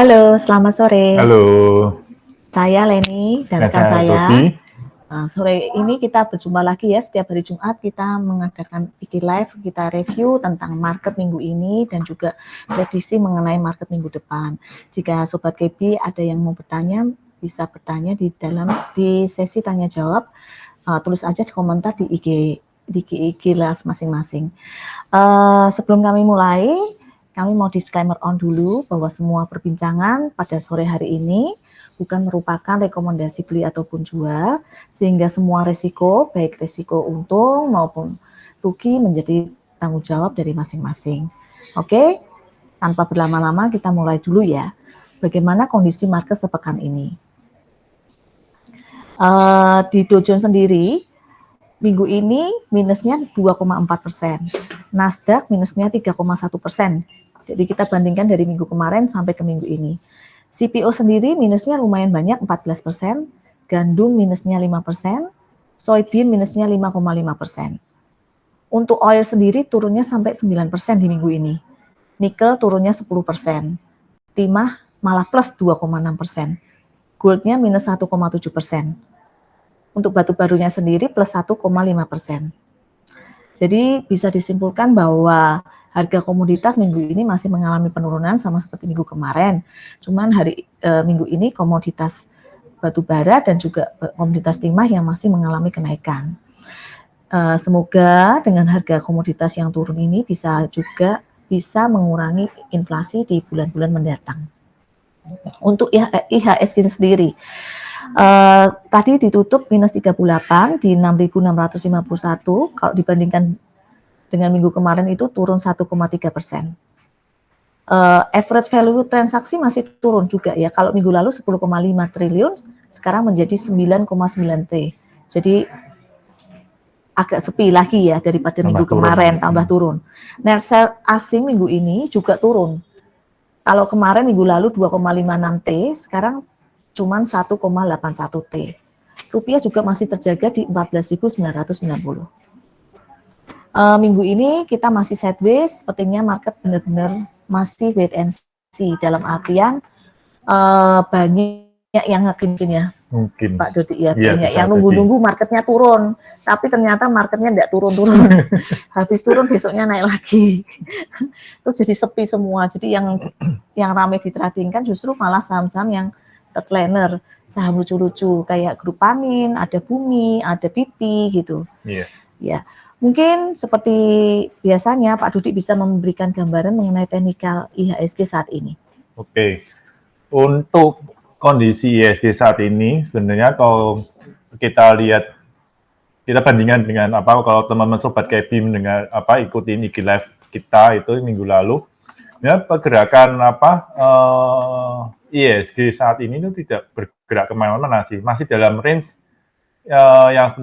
Halo, selamat sore. Halo, Saya Leni dan rekan saya saya. Dodi. Sore ini kita berjumpa lagi ya, setiap hari Jumat kita mengadakan IG Live, kita review tentang market minggu ini dan juga prediksi mengenai market minggu depan. Jika Sobat KB ada yang mau bertanya, bisa bertanya di sesi tanya jawab, tulis aja di komentar di IG Live masing-masing. Sebelum kami mulai, kami mau disclaimer on dulu bahwa semua perbincangan pada sore hari ini bukan merupakan rekomendasi beli ataupun jual, sehingga semua resiko, baik resiko untung maupun rugi menjadi tanggung jawab dari masing-masing. Oke, tanpa berlama-lama kita mulai dulu ya. Bagaimana kondisi market sepekan ini? Di Dow Jones sendiri, minggu ini minusnya 2,4%, Nasdaq minusnya 3,1%. Jadi kita bandingkan dari minggu kemarin sampai ke minggu ini. CPO sendiri minusnya lumayan banyak, 14%, gandum minusnya 5%, soybean minusnya 5,5%. Untuk oil sendiri turunnya sampai 9% di minggu ini. Nikel turunnya 10%, timah malah plus 2,6%, goldnya minus 1,7%. Untuk batu barunya sendiri plus 1,5%. Jadi bisa disimpulkan bahwa harga komoditas minggu ini masih mengalami penurunan sama seperti minggu kemarin. Cuman minggu ini komoditas batu bara dan juga komoditas timah yang masih mengalami kenaikan. Semoga dengan harga komoditas yang turun ini bisa mengurangi inflasi di bulan-bulan mendatang. Untuk IHSG sendiri, tadi ditutup minus 38 di 6.651. Kalau dibandingkan dengan minggu kemarin itu turun 1,3%. Average value transaksi masih turun juga ya. Kalau minggu lalu 10,5 triliun, sekarang menjadi 9,9 T. Jadi agak sepi lagi ya daripada minggu kemarin, tambah turun. Net sell asing minggu ini juga turun. Kalau kemarin minggu lalu 2,56 T, sekarang cuma 1,81 T. Rupiah juga masih terjaga di 14.990. Minggu ini kita masih sideways, sepertinya market benar-benar masih wait and see, dalam artian banyak yang mungkin ya, Mungkin. Pak Dodi ya, Iya, banyak yang nunggu-nunggu marketnya turun, tapi ternyata marketnya tidak turun-turun. Habis turun besoknya naik lagi. Itu jadi sepi semua. Jadi yang ramai ditradingkan justru malah saham-saham yang third saham lucu-lucu kayak Grup Panin, ada Bumi, ada Pipi gitu. Iya. Ya. Mungkin seperti biasanya Pak Dudi bisa memberikan gambaran mengenai teknikal IHSG saat ini. Oke. Untuk kondisi IHSG saat ini sebenarnya kalau kita lihat, kita bandingkan dengan kalau teman-teman sobat KB mendengar ikutin IG Live kita itu minggu lalu, ya pergerakan IHSG saat ini itu tidak bergerak kemana-mana sih, masih dalam range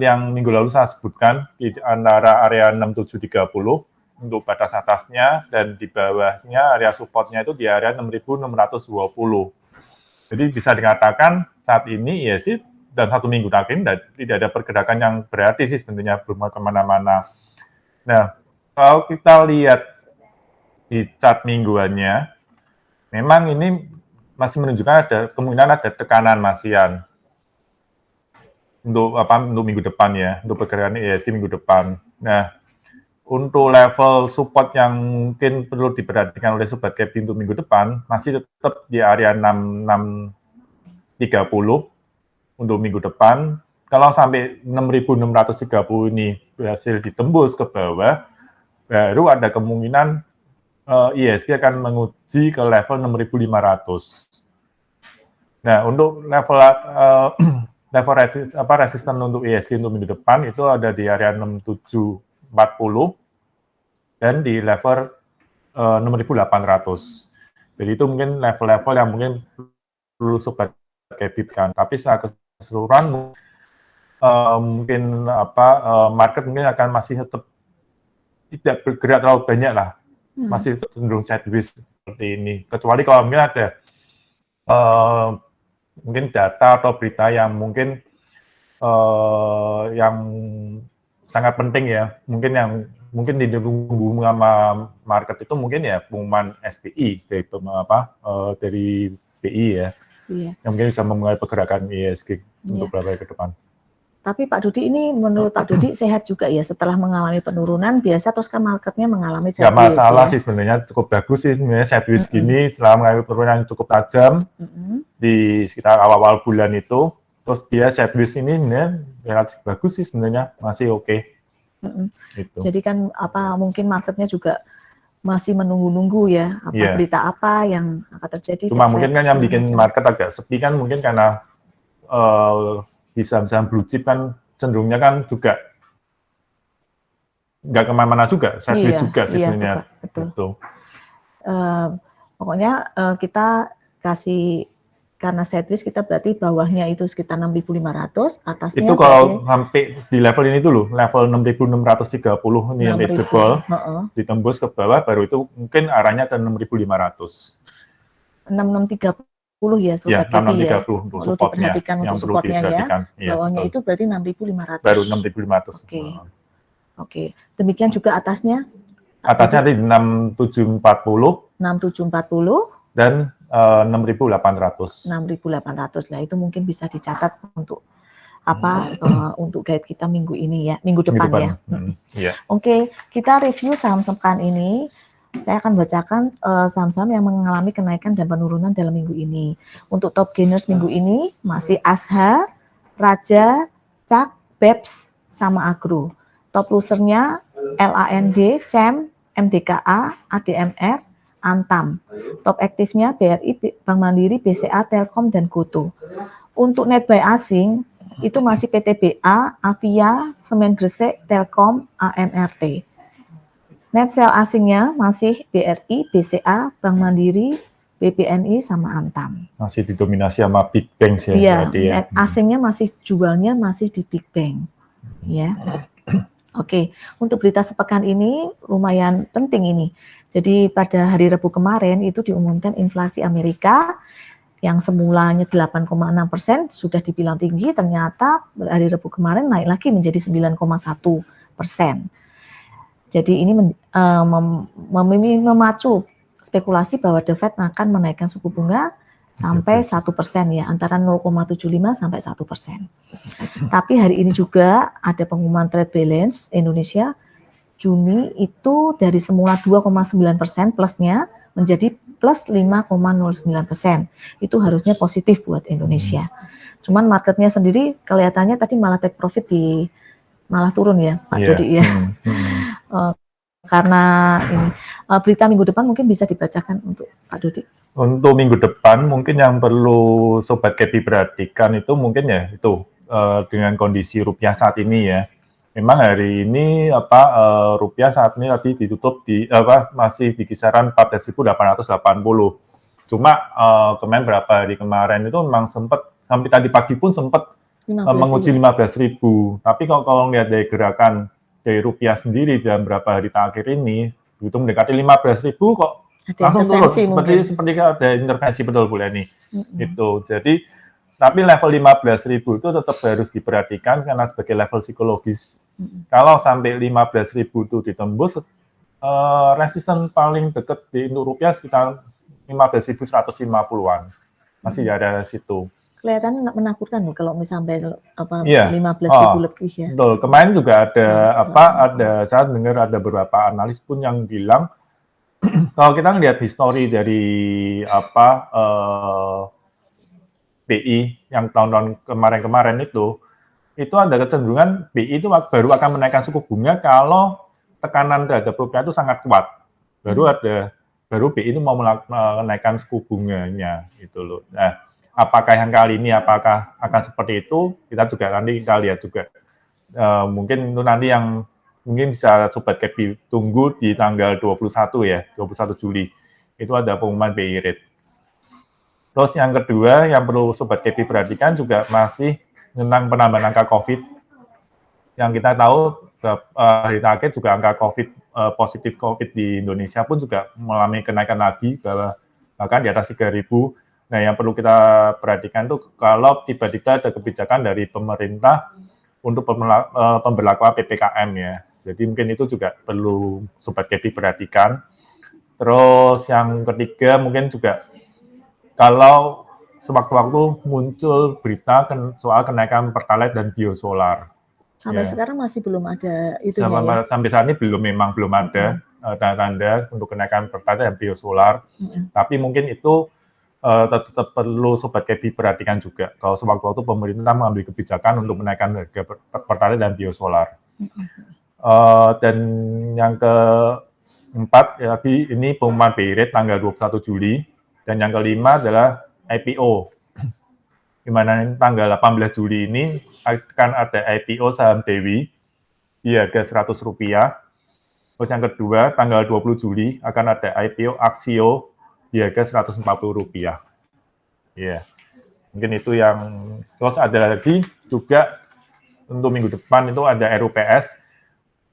yang minggu lalu saya sebutkan di antara area 6730 untuk batas atasnya, dan di bawahnya area supportnya itu di area 6620. Jadi bisa dikatakan saat ini IHSG dalam satu minggu terakhir tidak ada pergerakan yang berarti sih sebenarnya, belum kemana-mana. Nah, kalau kita lihat di chart mingguannya, memang ini masih menunjukkan ada kemungkinan ada tekanan masian untuk minggu depan ya, untuk pergerakan IHSG minggu depan. Nah, untuk level support yang mungkin perlu diperhatikan oleh sobat KB untuk minggu depan masih tetap di area 6630 untuk minggu depan. Kalau sampai 6630 ini berhasil ditembus ke bawah, baru ada kemungkinan IHSG akan menguji ke level 6500. Nah, untuk level resisten untuk IHSG untuk minggu depan itu ada di area 6740 dan di level 6800. Jadi itu mungkin level-level yang mungkin perlu sobat KB-kan. Tapi secara keseluruhan mungkin market mungkin akan masih tetap tidak bergerak terlalu banyak lah, masih cenderung sideways seperti ini. Kecuali kalau mungkin ada mungkin data atau berita yang mungkin yang sangat penting ya, mungkin ditunggu sama market itu mungkin ya pengumuman SPI dari BI ya, Iya. yang mungkin bisa memulai pergerakan ISG untuk beberapa hari ke depan. Tapi Pak Dodi ini menurut Pak Dodi sehat juga ya setelah mengalami penurunan, biasa terus kan marketnya mengalami Nggak sideways masalah ya. sih sebenarnya, cukup bagus sih sebenarnya sideways gini setelah mengalami penurunan yang cukup tajam di sekitar awal-awal bulan itu, terus dia sideways ini sebenarnya relatif bagus sih sebenarnya, masih oke. Gitu. Jadi kan mungkin marketnya juga masih menunggu-nunggu ya, berita apa yang akan terjadi. Cuma mungkin kan yang bikin market agak sepi kan mungkin karena di saham-saham blue chip kan cenderungnya kan juga nggak kemana-mana juga, sideways juga sih sebenarnya. Betul. Pokoknya kita kasih, karena sideways kita berarti bawahnya itu sekitar 6.500, atasnya itu kalau sampai di level ini dulu, level 6.630 ini yang jebol, ditembus ke bawah, baru itu mungkin arahnya ke 6.500. 6630 ya Sobat Kepi ya. untuk supportnya, yang perlu diperhatikan ya. Bawahnya itu berarti 6.500. Baru 6.500. Oke. Demikian juga atasnya? Atasnya di 6740. 6740. Dan 6.800. 6.800 lah, itu mungkin bisa dicatat untuk untuk guide kita minggu ini ya, minggu depan ya. Oke, kita review saham-saham pekan ini. Saya akan bacakan saham-saham yang mengalami kenaikan dan penurunan dalam minggu ini. Untuk top gainers minggu ini masih Asha, Raja, Cak, BEPS, sama Agro. Top losernya LAND, CEM, MDKA, ADMR, Antam. Top aktifnya BRI, Bank Mandiri, BCA, Telkom, dan Goto. Untuk net buy asing itu masih PTBA, Avia, Semen Gresik, Telkom, AMRT. Net sell asingnya masih BRI, BCA, Bank Mandiri, BBNI, sama Antam. Masih didominasi sama Big Bank ya. Iya, net asingnya masih jualnya masih di Big Bank. Ya. Oke, untuk berita sepekan ini lumayan penting ini. Jadi pada hari Rabu kemarin itu diumumkan inflasi Amerika yang semulanya 8,6% sudah dibilang tinggi, ternyata hari Rabu kemarin naik lagi menjadi 9,1%. Jadi ini memacu spekulasi bahwa The Fed akan menaikkan suku bunga sampai 1% ya, antara 0,75 sampai 1%. Tapi hari ini juga ada pengumuman trade balance Indonesia Juni itu dari semula 2,9% plusnya menjadi plus 5,09%. Itu harusnya positif buat Indonesia. Cuman marketnya sendiri kelihatannya tadi malah take profit malah turun ya Pak Dodi ya. Karena ini berita minggu depan mungkin bisa dibacakan untuk Pak Dodi. Untuk minggu depan mungkin yang perlu Sobat Kepi perhatikan itu mungkin ya itu dengan kondisi rupiah saat ini ya. Memang hari ini rupiah saat ini tadi ditutup masih di kisaran 14.880. Cuma kemarin berapa hari kemarin itu memang sempat sampai tadi pagi pun sempat menguji 15.000. Tapi kalau lihat dari gerakan dari rupiah sendiri dalam beberapa hari terakhir ini itu mendekati 15.000 kok langsung turun seperti ada intervensi, betul Bu Leni. Itu jadi tapi level 15.000 itu tetap harus diperhatikan karena sebagai level psikologis. Kalau sampai 15.000 itu ditembus, resisten paling dekat untuk rupiah sekitar 15.150-an. Masih ada situ. Kelihatan menakutkan loh kalau misalnya sampai 15.000 lebih ya. Betul. Kemarin juga saya dengar ada beberapa analis pun yang bilang kalau kita lihat histori dari BI yang tahun-tahun kemarin-kemarin itu ada kecenderungan BI itu baru akan menaikkan suku bunga kalau tekanan terhadap rupiah itu sangat kuat. Baru BI itu mau menaikkan suku bunganya gitu loh. Nah, apakah yang kali ini apakah akan seperti itu? Kita juga nanti kita lihat juga. Mungkin itu nanti yang mungkin bisa Sobat Kepi tunggu di tanggal 21 ya, 21 Juli. Itu ada pengumuman BI rate. Terus yang kedua yang perlu Sobat Kepi perhatikan juga masih tentang penambahan angka COVID. Yang kita tahu hari terakhir juga angka COVID positif COVID di Indonesia pun juga mengalami kenaikan lagi bahkan di atas 3.000. Nah, yang perlu kita perhatikan itu kalau tiba-tiba ada kebijakan dari pemerintah untuk pemberlakuan PPKM ya. Jadi mungkin itu juga perlu Sobat Kepi perhatikan. Terus yang ketiga mungkin juga kalau sewaktu-waktu muncul berita soal kenaikan Pertalite dan biosolar. Sampai Ya. sekarang masih belum ada itunya ya. Sampai saat ini memang belum ada tanda-tanda untuk kenaikan Pertalite dan biosolar. Tapi mungkin itu tetap perlu Sobat Kebi perhatikan juga. Kalau sewaktu-waktu pemerintah mengambil kebijakan untuk menaikkan harga Pertalite dan biosolar. Dan yang keempat, ya, ini pengumuman BI Rate tanggal 21 Juli. Dan yang kelima adalah IPO. Di mana tanggal 18 Juli ini akan ada IPO saham Dewi di harga Rp100. Terus yang kedua, tanggal 20 Juli akan ada IPO Aksio di harga Rp140. Ya, mungkin itu yang. Terus ada lagi juga untuk minggu depan itu ada RUPS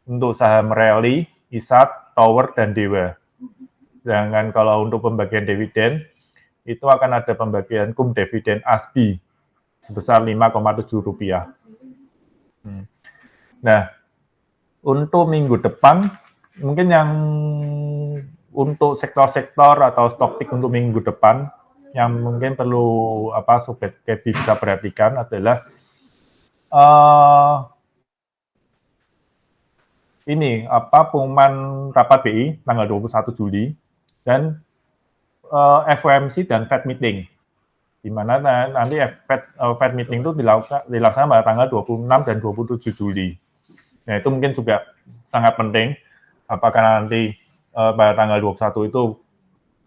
untuk saham Rally, ISAT, Tower, dan Dewa. Sedangkan kalau untuk pembagian dividen, itu akan ada pembagian cum dividen ASBI sebesar Rp5,7. Nah, untuk minggu depan, mungkin yang untuk sektor-sektor atau stock pick untuk minggu depan, yang mungkin perlu Sobat Kebi bisa perhatikan adalah ini pengumuman rapat BI tanggal 21 Juli dan FOMC dan Fed meeting, di mana nanti Fed meeting itu dilaksanakan pada tanggal 26 dan 27 Juli. Nah, itu mungkin juga sangat penting, apakah nanti pada tanggal 21 itu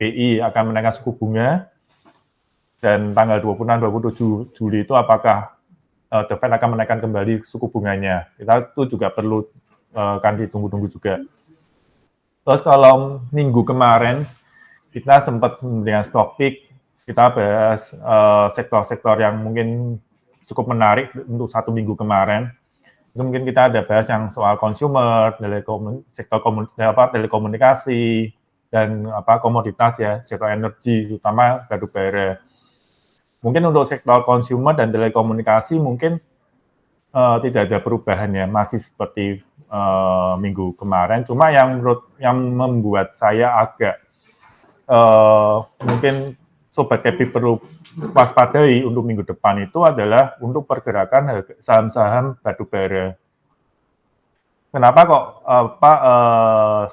BI akan menaikkan suku bunga, dan tanggal 26 dan 27 Juli itu apakah The Fed akan menaikkan kembali suku bunganya. Itu juga perlu kan ditunggu-tunggu juga. Terus kalau minggu kemarin kita sempat dengan stock pick, kita bahas sektor-sektor yang mungkin cukup menarik untuk 1 minggu kemarin. Itu mungkin kita ada bahas yang soal consumer, sektor telekomunikasi, dan komoditas ya, sektor energi, terutama batu bara. Mungkin untuk sektor consumer dan telekomunikasi mungkin tidak ada perubahan ya, masih seperti minggu kemarin. Cuma yang membuat saya agak mungkin Sobat Kebi perlu waspadai untuk minggu depan itu adalah untuk pergerakan saham-saham batu bara. Kenapa kok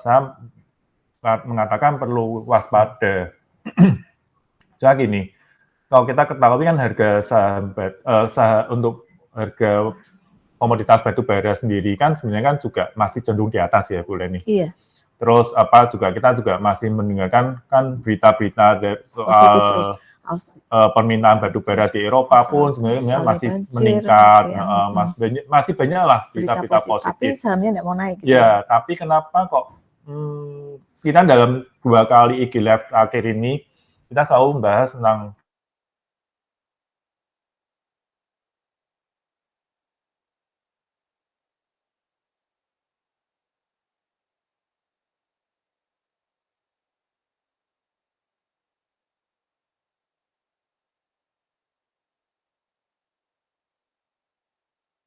saham mengatakan perlu waspada? Jadi gini, kalau kita ketahui kan harga saham untuk harga komoditas batu bara sendiri kan sebenarnya kan juga masih cenderung di atas ya, Bu Leni. Iya. Terus kita juga masih mendengarkan kan berita-berita soal permintaan batu bara di Eropa pun sebenarnya masih meningkat, masih banyak lah berita-berita positif. Tapi sahamnya tidak mau naik. Gitu. Ya, tapi kenapa kok kita dalam 2 kali IG Live akhir ini kita selalu membahas tentang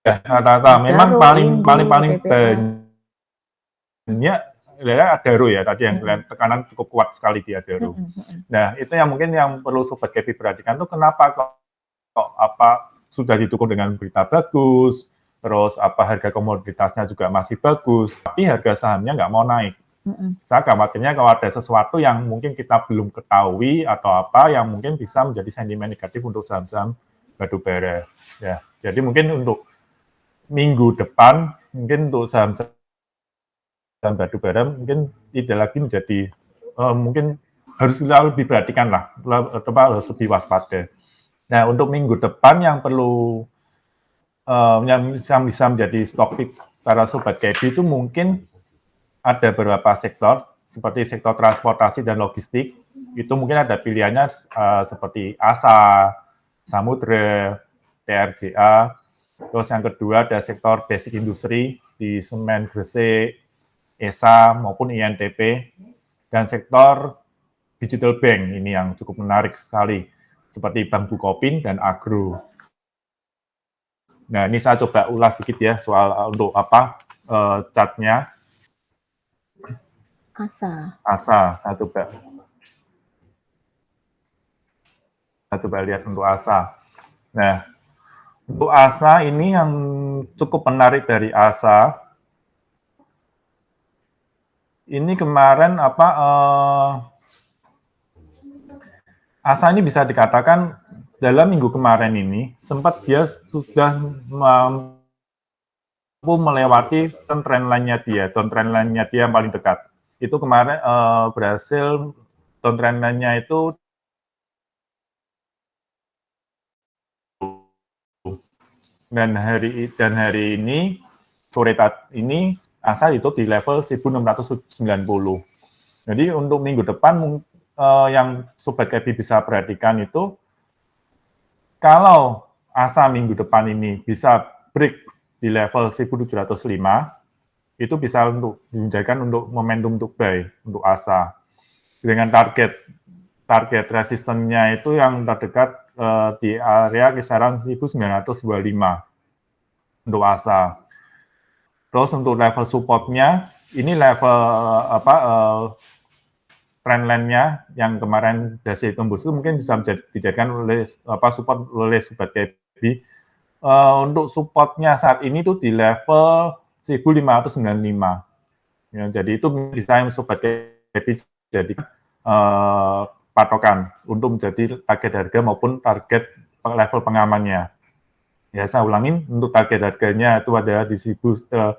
rata-rata memang paling banyak adalah Adaro ya tadi yang tekanan cukup kuat sekali di Adaro. Nah, itu yang mungkin yang perlu Sobat Kebi perhatikan tuh kenapa kok sudah didukung dengan berita bagus, terus harga komoditasnya juga masih bagus, tapi harga sahamnya nggak mau naik. Saya khawatirnya kalau ada sesuatu yang mungkin kita belum ketahui atau yang mungkin bisa menjadi sentimen negatif untuk saham-saham batu bara. Ya, jadi mungkin untuk minggu depan, mungkin untuk saham-saham batu bara mungkin tidak lagi menjadi, mungkin harus kita lebih perhatikan lah, harus lebih waspada. Nah, untuk minggu depan yang perlu, yang bisa menjadi stock pick para Sobat Kebi itu mungkin ada beberapa sektor, seperti sektor transportasi dan logistik, itu mungkin ada pilihannya seperti ASA, Samudra, TRJA. Terus yang kedua ada sektor basic industri di semen Gresik, ESA maupun INTP, dan sektor digital bank ini yang cukup menarik sekali seperti Bank Bukopin dan Agro. Nah, ini saya coba ulas sedikit ya soal untuk chartnya. ASA, saya coba. Coba lihat untuk ASA. Nah, untuk ASA ini yang cukup menarik dari ASA, ini kemarin ASA ini bisa dikatakan dalam minggu kemarin ini sempat dia sudah mampu melewati trendline-nya dia yang paling dekat. Itu kemarin berhasil trendline-nya itu dan hari ini sore ini ASA itu di level 1690. Jadi untuk minggu depan yang Sobat Kebi bisa perhatikan itu kalau ASA minggu depan ini bisa break di level 1705 itu bisa untuk dijadikan untuk momentum untuk buy untuk ASA dengan target resistennya itu yang terdekat di area kisaran 1925 untuk ASA. Terus untuk level supportnya, ini level trendline-nya yang kemarin dari tembus itu mungkin bisa dijadikan oleh support oleh Sobat Kebi. Untuk supportnya saat ini tuh di level 1595. Ya, jadi itu bisa Sobat Kebi jadi patokan untuk menjadi target harga maupun target level pengamannya. Ya, saya ulangin, untuk target harganya itu ada di 1920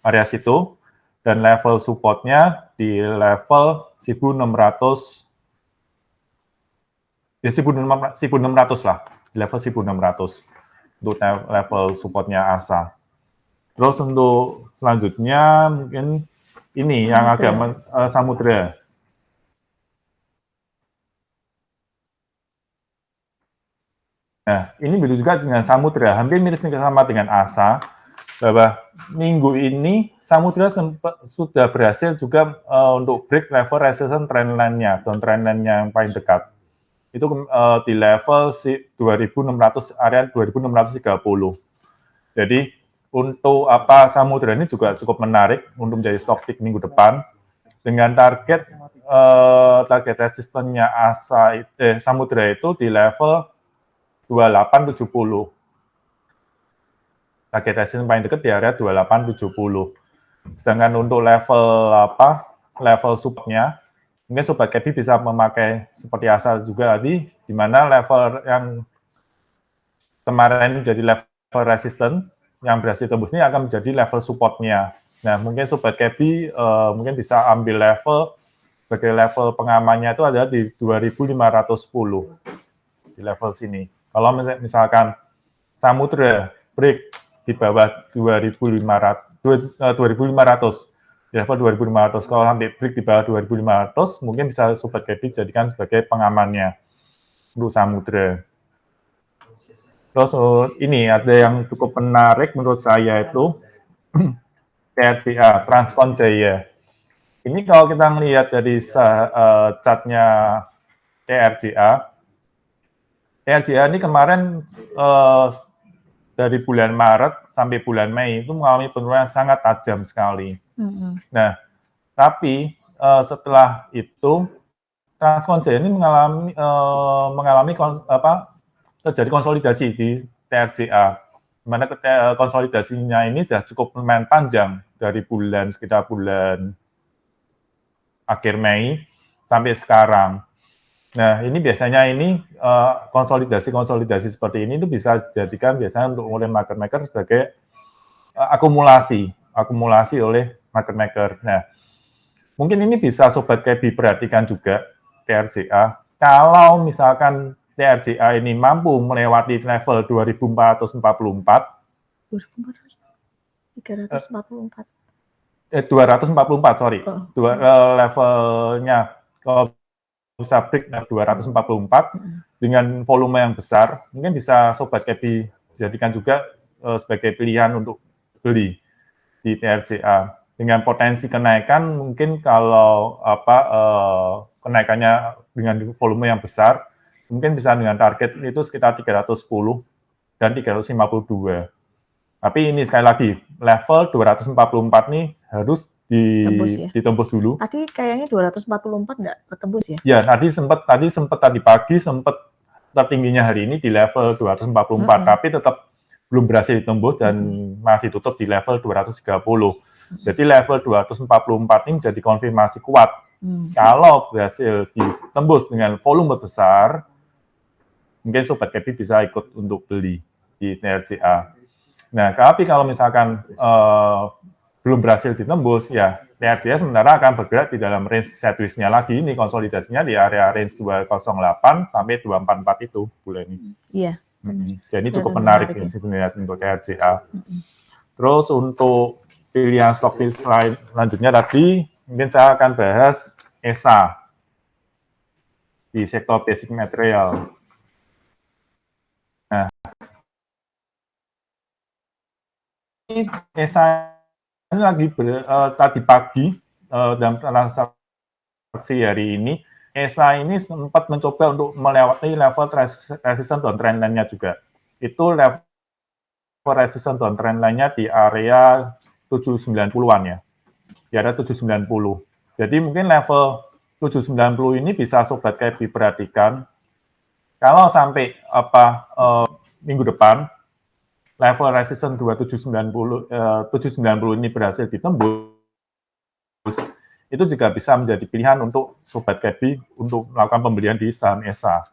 area situ, dan level supportnya di level 1600, ya 1600 lah, di level 1600 untuk level supportnya ASA. Terus untuk selanjutnya mungkin ini yang agak Samudra. Nah, ini begitu juga dengan Samudra, hampir mirip sama dengan ASA, bahwa minggu ini Samudra sudah berhasil juga untuk break level resistance trendline-nya, trendline-nya yang paling dekat. Itu di level 2600, area 2630. Jadi untuk Samudra ini juga cukup menarik untuk menjadi stock pick minggu depan dengan target resistennya Samudra itu di level 2870. Target resistance paling dekat di area 2870. Sedangkan untuk level supportnya, mungkin Sobat Kebi bisa memakai seperti ASA juga tadi, di mana level yang kemarin jadi level resistance yang berhasil tembus ini akan menjadi level supportnya. Nah, mungkin Sobat Kebi mungkin bisa ambil level sebagai level pengamannya itu ada di 2510 di level sini. Kalau misalkan Samudra break di bawah 2500, di level 2500, kalau sampai break di bawah 2500, mungkin bisa Sobat Kebi jadikan sebagai pengamannya untuk Samudra. Terus ini ada yang cukup menarik menurut saya itu TRJA, Transcon Jaya. Ini kalau kita melihat dari chartnya TRJA ini kemarin dari bulan Maret sampai bulan Mei itu mengalami penurunan sangat tajam sekali. Nah, tapi setelah itu Transcon Jaya ini mengalami terjadi konsolidasi di TRJA, di mana konsolidasinya ini sudah cukup lumayan panjang dari sekitar bulan akhir Mei sampai sekarang. Nah, ini biasanya konsolidasi seperti ini itu bisa dijadikan biasanya untuk oleh market maker sebagai akumulasi oleh market maker. Nah, mungkin ini bisa Sobat Kebi perhatikan juga TRJA. Kalau misalkan TRJA ini mampu melewati level 2444, 244, sorry, levelnya kalau bisa break 244 dengan volume yang besar, mungkin bisa Sobat Kebi jadikan juga sebagai pilihan untuk beli di TRJA. Dengan potensi kenaikan, mungkin kalau kenaikannya dengan volume yang besar, mungkin bisa dengan target itu sekitar 310 dan 352. Tapi ini sekali lagi, level 244 nih harus Tembus ya. ditembus dulu. Tadi kayaknya 244 nggak ketembus ya? Ya, tadi pagi sempat tertingginya hari ini di level 244, tapi tetap belum berhasil ditembus dan masih tutup di level 230. Jadi level 244 ini jadi konfirmasi kuat. Kalau berhasil ditembus dengan volume besar, mungkin Sobat Kepi bisa ikut untuk beli di TRCA. Nah, tapi kalau misalkan belum berhasil ditembus, ya TRCA sementara akan bergerak di dalam range sideways-nya lagi. Ini konsolidasinya di area range 208 sampai 244 itu bulan ini. Iya. Jadi cukup menarik ya sebenarnya untuk TRCA. Terus untuk pilihan stok selanjutnya tadi, mungkin saya akan bahas ESA di sektor basic material. Nah, ESA ini lagi tadi pagi dalam transaksi hari ini, ESA ini sempat mencoba untuk melewati level resistance downtrend line-nya juga. Itu level resistance downtrend line-nya di area 790-an ya. Di area 790. Jadi mungkin level 790 ini bisa Sobat Kepi perhatikan. Kalau sampai minggu depan level resistance 790 ini berhasil ditembus, itu juga bisa menjadi pilihan untuk Sobat Kepi untuk melakukan pembelian di saham ESA.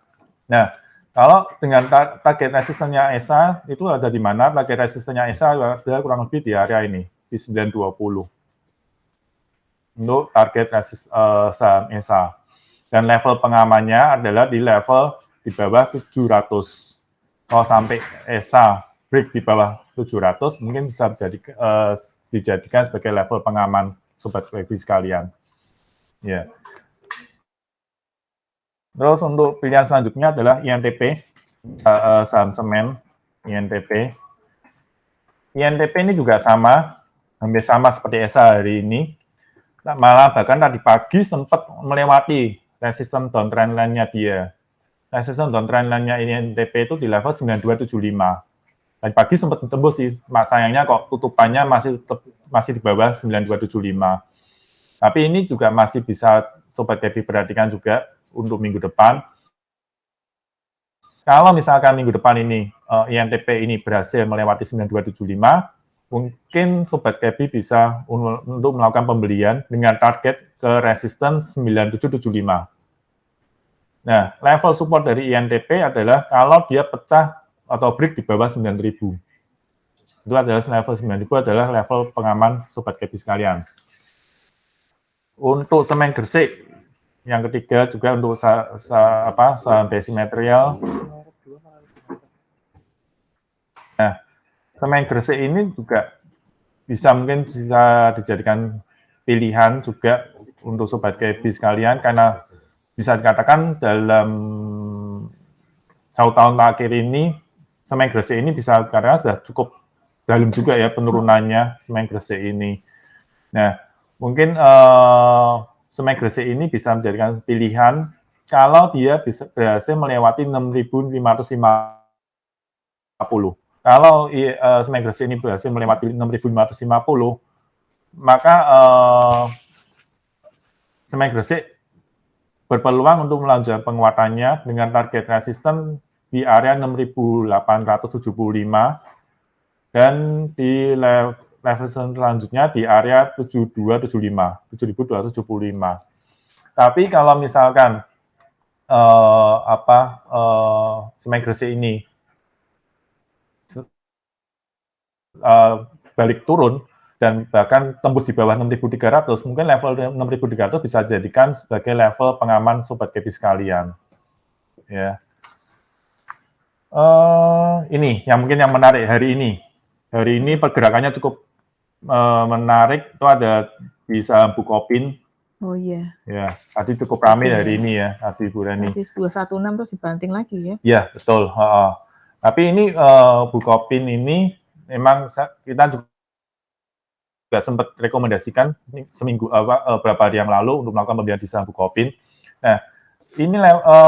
Nah, kalau dengan target resistance-nya ESA itu ada di mana? Target resistance-nya ESA ada kurang lebih di area ini, di 920. Untuk target saham ESA. Dan level pengamannya adalah di level di bawah 700. Kalau sampai ESA break di bawah 700, mungkin bisa dijadikan sebagai level pengaman Sobat Kepi sekalian. Ya. Terus untuk pilihan selanjutnya adalah INTP, saham semen, INTP. INTP ini juga sama, hampir sama seperti ESA hari ini. Malah bahkan tadi pagi sempat melewati resistance downtrend line-nya dia. Resistance downtrend line-nya INTP itu di level 9275. Tadi pagi sempat tembus sih, sayangnya kok tutupannya masih di bawah 9275. Tapi ini juga masih bisa Sobat Kepi perhatikan juga untuk minggu depan. Kalau misalkan minggu depan ini INTP ini berhasil melewati 9275, mungkin Sobat Kepi bisa untuk melakukan pembelian dengan target ke resistance 9775. Nah, level support dari INTP adalah kalau dia pecah atau break di bawah 9.000. Itu adalah level 9.000 adalah level pengaman Sobat Kepi sekalian. Untuk semen Gresik, yang ketiga juga untuk saham basic material. Nah, semen Gresik ini juga mungkin bisa dijadikan pilihan juga untuk Sobat Kepi sekalian, karena bisa dikatakan dalam 1 tahun terakhir ini, semen Gresik ini bisa dikatakan sudah cukup dalam juga ya penurunannya semen Gresik ini. Nah, mungkin semen Gresik ini bisa menjadikan pilihan kalau dia bisa berhasil melewati 6.550. Kalau semen Gresik ini berhasil melewati 6.550, maka semen Gresik berpeluang untuk melanjutkan penguatannya dengan target resisten di area 6.875 dan di level selanjutnya di area 7.275. Tapi kalau misalkan semen Gresik ini balik turun dan bahkan tembus di bawah 6.300, mungkin level 6.300 bisa dijadikan sebagai level pengaman Sobat Kepi sekalian. Ya. Ini yang mungkin yang menarik hari ini. Hari ini pergerakannya cukup menarik. Itu ada di saham Bukopin. Oh iya. Ya, tadi cukup ramai hari ini ya, tadi Bu Rani. Tadi 216 terus dibanting lagi ya. Iya, betul. Tapi ini Bukopin ini memang kita juga sempat rekomendasikan seminggu beberapa hari yang lalu untuk melakukan pembelian di saham Bukopin. Nah, ini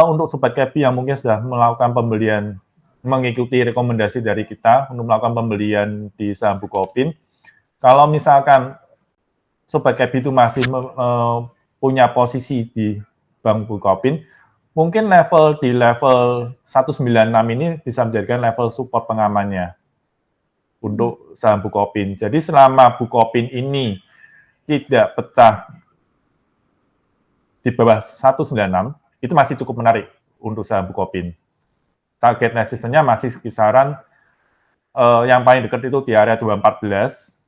untuk Sobat Kepi yang mungkin sudah melakukan pembelian mengikuti rekomendasi dari kita untuk melakukan pembelian di saham Bukopin. Kalau misalkan Sobat Kebi itu masih punya posisi di Bank Bukopin, mungkin di level 196 ini bisa menjadikan level support pengamannya untuk saham Bukopin. Jadi selama Bukopin ini tidak pecah di bawah 196, itu masih cukup menarik untuk saham Bukopin. Target resistennya masih kisaran yang paling dekat itu di area 214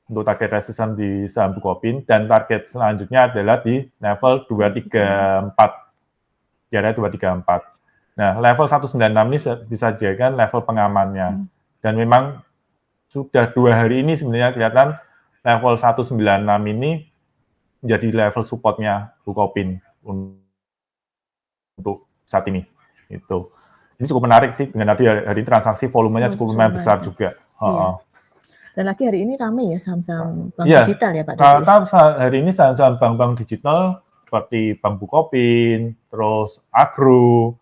untuk target resisten di saham Bukopin, dan target selanjutnya adalah di level 234, di area 234. Nah, level 196 ini bisa dijadikan level pengamannya. Dan memang sudah 2 hari ini sebenarnya kelihatan level 196 ini menjadi level supportnya Bukopin untuk saat ini. Itu. Ini cukup menarik sih, dengan hari transaksi volumenya cukup lumayan besar juga. Iya. Dan lagi hari ini ramai ya saham-saham bank digital ya Pak Dodi? Hari ini saham-saham bank-bank digital seperti Bank Bukopin, terus Agro,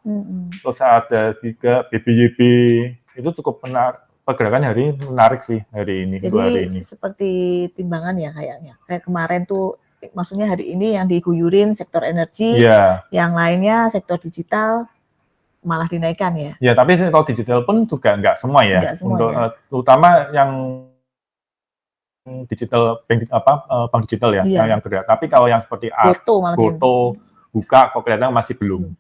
terus ada juga BBYB, itu cukup pergerakan hari ini menarik sih hari ini. Jadi hari ini seperti timbangan ya kayaknya. Kayak kemarin tuh, maksudnya hari ini yang diguyurin sektor energi, yang lainnya sektor digital malah dinaikkan ya. Ya, tapi sektor digital pun juga nggak semua ya. Nggak semua, untuk terutama yang digital bank digital ya, yang gerak. Tapi kalau yang seperti Goto, Buka, kok kelihatan masih belum.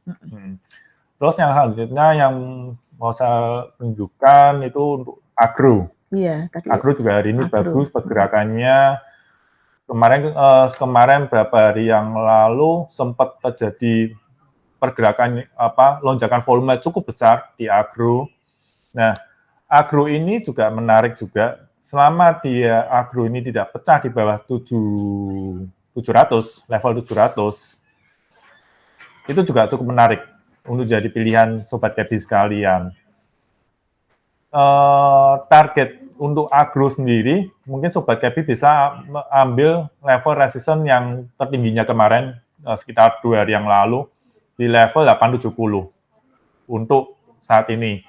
Terus yang selanjutnya yang mau saya tunjukkan itu untuk Agro. Iya. Agro juga hari ini bagus pergerakannya. Kemarin beberapa hari yang lalu sempat terjadi pergerakan lonjakan volume cukup besar di Agro. Nah, Agro ini juga menarik juga. Selama dia Agro ini tidak pecah di bawah 700, level 700, itu juga cukup menarik untuk jadi pilihan Sobat Kebi sekalian. Target untuk Agro sendiri, mungkin Sobat Kebi bisa ambil level resisten yang tertingginya kemarin, sekitar 2 hari yang lalu, di level 870 untuk saat ini.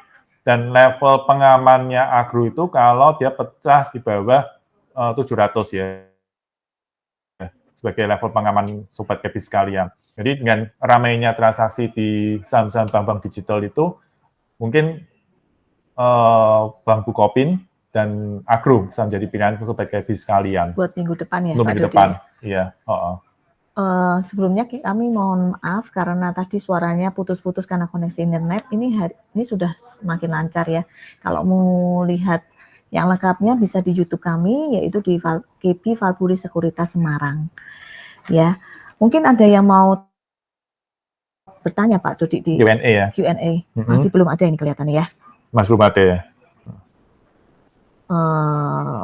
Dan level pengamannya Agro itu kalau dia pecah di bawah 700 ya, sebagai level pengaman Sobat Kebi sekalian. Jadi dengan ramainya transaksi di saham-saham bank-bank digital itu, mungkin Bank Bukopin dan Agro bisa menjadi pilihan Sobat Kebi sekalian. Buat minggu depan ya, Pak Dodi? Minggu depan, iya. Sebelumnya kami mohon maaf karena tadi suaranya putus-putus karena koneksi internet. Ini sudah semakin lancar ya. Kalau mau lihat yang lengkapnya bisa di YouTube kami, yaitu di KP Valpuri Sekuritas Semarang. Ya, mungkin ada yang mau bertanya Pak Dodi di Q&A ya. Q&A. Masih belum ada ini kelihatannya ya. Masih belum ada ya.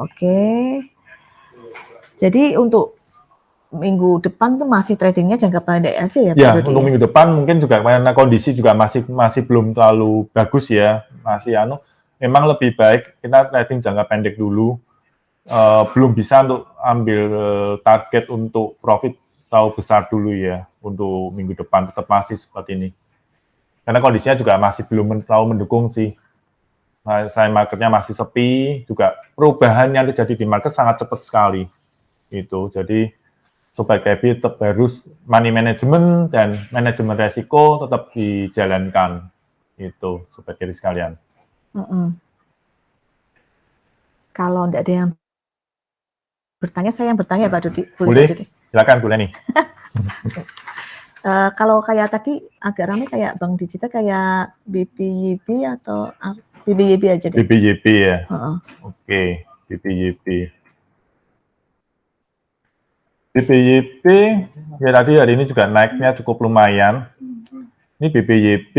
Oke. Jadi untuk minggu depan tuh masih tradingnya jangka pendek aja ya Pak Dodi? Ya, untuk minggu depan mungkin juga karena kondisi juga masih belum terlalu bagus ya, memang lebih baik kita trading jangka pendek dulu, belum bisa untuk ambil target untuk profit terlalu besar dulu ya, untuk minggu depan tetap masih seperti ini. Karena kondisinya juga masih belum terlalu mendukung sih. Marketnya masih sepi, juga perubahan yang terjadi di market sangat cepat sekali. Jadi Sobat Kebi tetap harus money management dan manajemen resiko tetap dijalankan. Itu Sobat Kebi sekalian. Kalau tidak ada yang bertanya, saya yang bertanya Pak Dodi. Boleh, silakan boleh nih. Kalau kayak tadi agak ramai kayak bank digital kayak BBYB atau BBYB aja deh. BBYB ya. Oke, BBYB. BBYB ya tadi hari ini juga naiknya cukup lumayan. Ini BBYB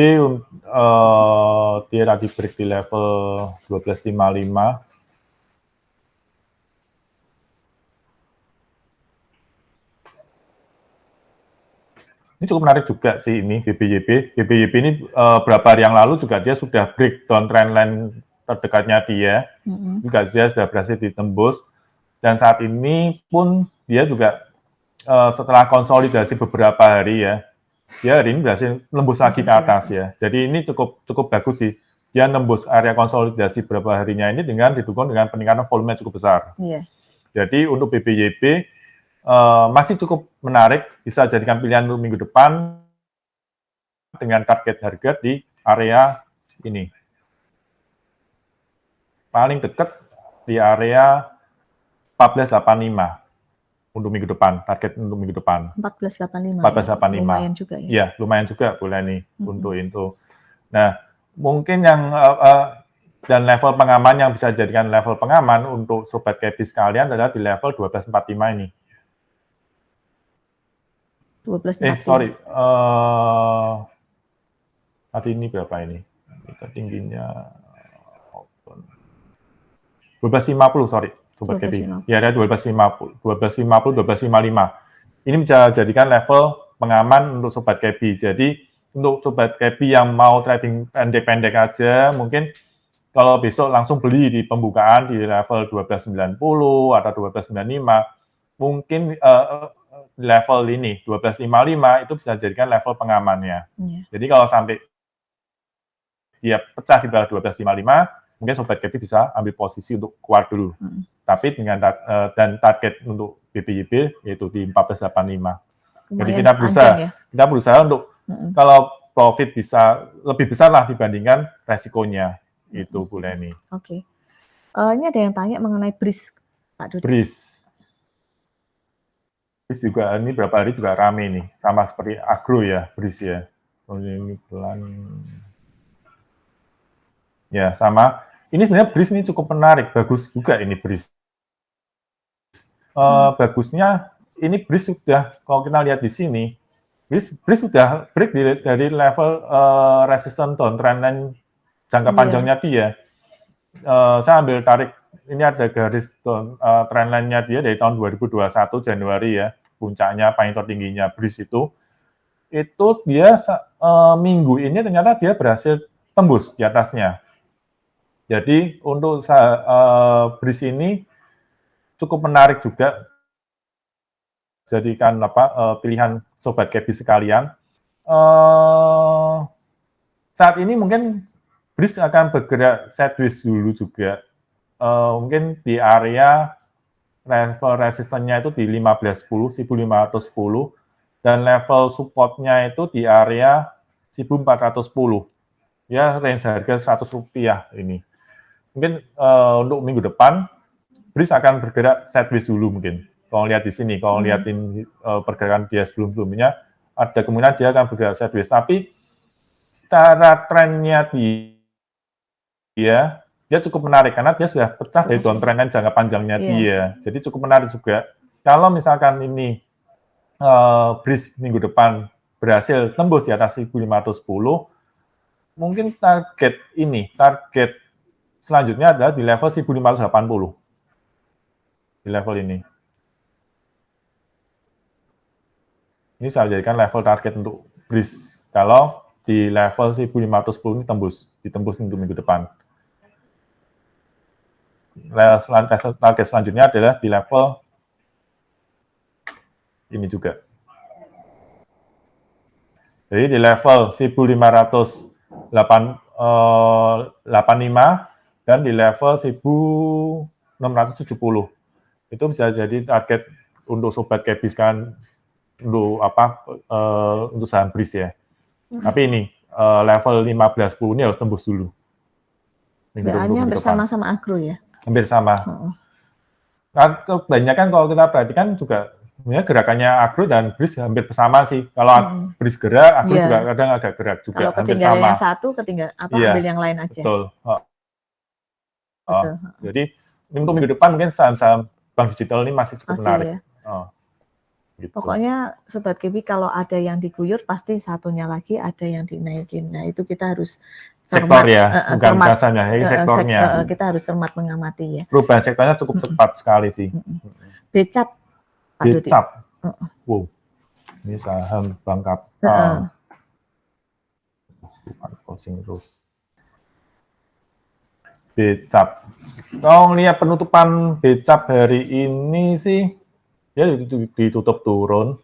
dia lagi break di level 1255. Ini cukup menarik juga sih ini BBYB. BBYB ini beberapa hari yang lalu juga dia sudah break down trendline terdekatnya dia. Juga dia sudah berhasil ditembus. Dan saat ini pun dia juga setelah konsolidasi beberapa hari ya, dia hari ini berhasil nembus lagi ke atas ya. Jadi ini cukup bagus sih dia nembus area konsolidasi beberapa harinya ini dengan didukung dengan peningkatan volume yang cukup besar. Iya. Jadi untuk BBYB masih cukup menarik, bisa jadikan pilihan untuk minggu depan dengan target harga di area ini. Paling dekat di area 1485 untuk minggu depan, target untuk minggu depan. 1485. 1485. Ya? Lumayan juga ya. Iya, lumayan juga boleh nih untuk itu. Nah, mungkin yang dan level pengaman yang bisa jadikan level pengaman untuk sobat KP sekalian adalah di level 1245 ini. 1245. Sorry. Tadi ini berapa ini? Ini tingginya 1250, sorry. Sobat KP. Ya, ada 1250, 1255. Ini bisa jadikan level pengaman untuk sobat KP. Jadi, untuk sobat KP yang mau trading pendek-pendek aja, mungkin kalau besok langsung beli di pembukaan di level 1290 atau 1295, mungkin level ini 1255 itu bisa jadikan level pengamannya. Yeah. Jadi kalau sampai dia pecah di bawah 1255, mungkin sobat KP bisa ambil posisi untuk keluar dulu. Tapi dengan dan target untuk BBYB yaitu di 1485. Jadi kita berusaha untuk kalau profit bisa lebih besar lah dibandingkan resikonya. Itu Bu Leni. Oke. Ini ada yang tanya mengenai BRIS, Pak Dudi. BRIS juga ini berapa hari juga rame nih, sama seperti agro ya, BRIS ya. Ini bulan ya sama. Ini sebenarnya BRIS ini cukup menarik, bagus juga ini BRIS. Bagusnya ini BRIS sudah, kalau kita lihat di sini, BRIS sudah break dari level resistance downtrend line jangka panjangnya dia. Saya ambil tarik, ini ada garis trendline-nya dia dari tahun 2021 Januari ya, puncaknya paling tertingginya BRIS itu dia minggu ini ternyata dia berhasil tembus di atasnya. Jadi untuk BRIS ini cukup menarik juga, jadikan pilihan sobat KP sekalian. Saat ini mungkin BRIS akan bergerak sideways dulu juga. Mungkin di area level resistannya itu di 1510, 1510, dan level supportnya itu di area 1410. Ya, range harga Rp100 ini. Mungkin untuk minggu depan, BRIS akan bergerak sideways dulu mungkin. Kalau lihat di sini, kalau lihatin pergerakan dia sebelum-sebelumnya, ada kemungkinan dia akan bergerak sideways. Tapi secara trennya dia cukup menarik karena dia sudah pecah dari downtrend jangka panjangnya dia. Jadi cukup menarik juga. Kalau misalkan ini BRIS minggu depan berhasil tembus di atas 1510, mungkin target selanjutnya adalah di level 1580. Di level ini. Ini saya jadikan level target untuk BRIS. Kalau di level 1510 ini ditembus untuk minggu depan. Target selanjutnya adalah di level ini juga. Jadi di level 1585 dan di level 1670. Itu bisa jadi target untuk sobat KP kan untuk untuk saham BRIS ya. Tapi ini level 1510 ini harus tembus dulu. BA-nya hampir sama agro ya? Hampir sama. Nah, kebanyakan kalau kita perhatikan juga sebenarnya gerakannya agro dan BRIS hampir sama sih. Kalau BRIS gerak, agro juga kadang agak gerak juga. Kalau ketinggalan yang satu, ambil yang lain aja. Betul. Jadi untuk minggu depan mungkin saham-saham bank digital ini masih cukup menarik. Ya. Gitu. Pokoknya sobat KP kalau ada yang diguyur pasti satunya lagi ada yang dinaikin. Nah itu kita harus sektor ya, bukan kasarnya, sektornya. Kita harus cermat mengamati ya. Perubahan sektornya cukup cepat sekali sih. BCAP, Pak Dudi. BCAP. Wow. Ini saham bank kapital. BCAP. Kalau lihat penutupan BCAP hari ini sih, ya ditutup turun.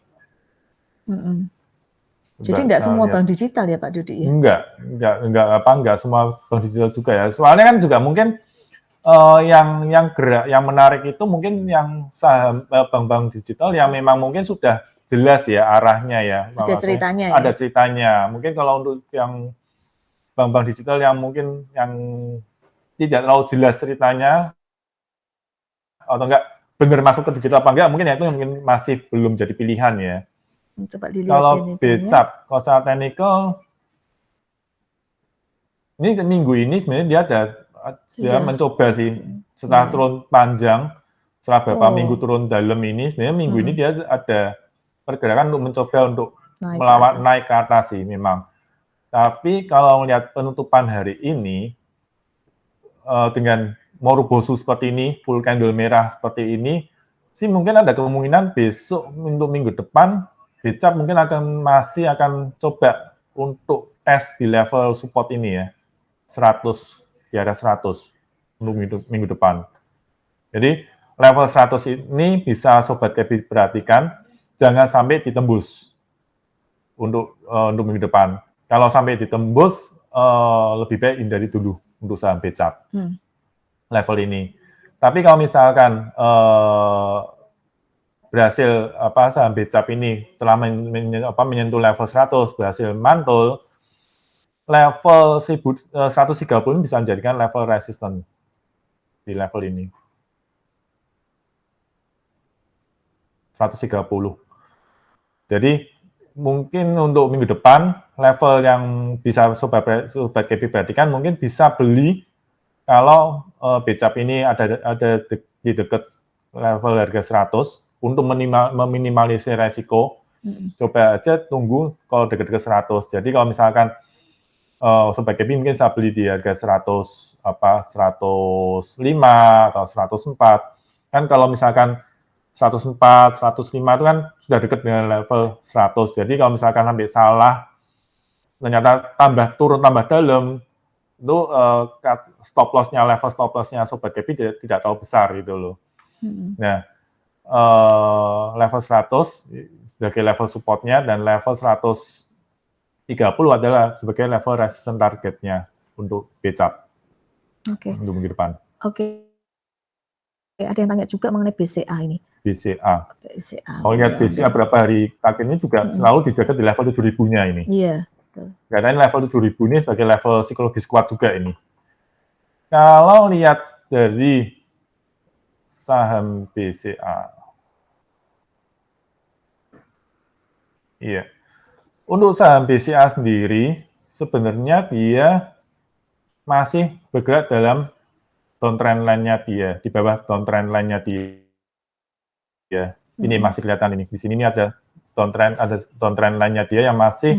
Jadi tidak semua bank digital ya Pak Dudi ya? Enggak semua bank digital juga ya. Soalnya kan juga mungkin yang gerak, yang menarik itu mungkin yang saham bank-bank digital yang memang mungkin sudah jelas ya arahnya ya. Ada ceritanya ya? Ada ceritanya. Mungkin kalau untuk yang bank-bank digital yang mungkin yang tidak terlalu jelas ceritanya, atau enggak benar masuk ke digital apa enggak, mungkin ya itu mungkin masih belum jadi pilihan ya. Coba dilihat Kalau ini BCAP, kalau secara technical, ini minggu ini sebenarnya dia mencoba sih, setelah turun panjang, setelah beberapa minggu turun dalam ini, sebenarnya minggu ini dia ada pergerakan untuk mencoba untuk naik ke atas sih memang. Tapi kalau melihat penutupan hari ini, dengan Morobosu seperti ini, full candle merah seperti ini, sih mungkin ada kemungkinan besok untuk minggu depan, BCAP mungkin masih akan coba untuk tes di level support ini ya, 100, di area 100 untuk minggu depan. Jadi level 100 ini bisa Sobat Kepi perhatikan, jangan sampai ditembus untuk minggu depan. Kalau sampai ditembus, lebih baik hindari dulu untuk saham BCAP level ini. Tapi kalau misalkan berhasil saham BCAP ini setelah menyentuh level 100 berhasil mantul, level 130 ini bisa menjadikan level resisten di level ini. 130. Jadi mungkin untuk minggu depan level yang bisa Sobat Kepi perhatikan mungkin bisa beli kalau BCAP ini ada di dekat level harga 100 untuk meminimalisir resiko. Coba aja tunggu kalau dekat-dekat 100. Jadi kalau misalkan Sobat Kepi mungkin bisa beli di harga 105 atau 104. Kan kalau misalkan 104, 105 itu kan sudah dekat dengan level 100. Jadi kalau misalkan sampai salah, ternyata turun tambah dalam, itu stop loss-nya, level stop loss-nya Sobat Kepi tidak terlalu besar gitu loh. Nah, level 100 sebagai level support-nya dan level 130 adalah sebagai level resistance target-nya untuk BCAP. Untuk minggu depan. Ada yang tanya juga mengenai BCA ini. BCA. Kalau lihat BCA berapa hari terakhir ini juga selalu dijaga di level 7.000-nya ini. Iya. Karena ini level 7.000 ini sebagai level psikologis kuat juga ini. Kalau lihat dari saham BCA, iya. Untuk saham BCA sendiri, sebenarnya dia masih bergerak dalam downtrend line-nya dia, di bawah downtrend line-nya dia. Ini masih kelihatan ini. Di sini ini ada downtrend line-nya dia yang masih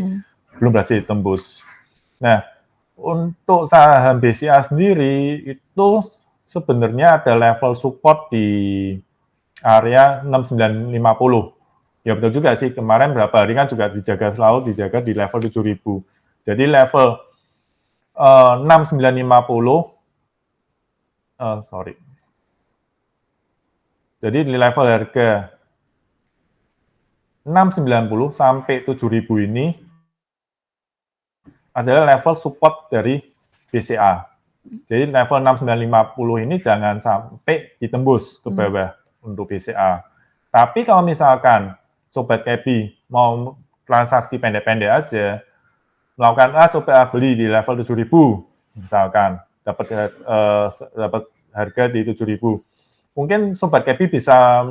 belum berhasil tembus. Nah, untuk saham BCA sendiri itu sebenarnya ada level support di area 6950. Ya betul juga sih, kemarin berapa hari kan juga selalu dijaga di level 7.000. Jadi level 6950 Jadi di level harga 690 sampai 7.000 ini adalah level support dari BCA. Jadi level 6950 ini jangan sampai ditembus ke bawah untuk BCA. Tapi kalau misalkan Sobat Kepi mau transaksi pendek-pendek aja, melakukan coba beli di level 7.000 misalkan, dapat harga di 7.000. Mungkin Sobat Kepi bisa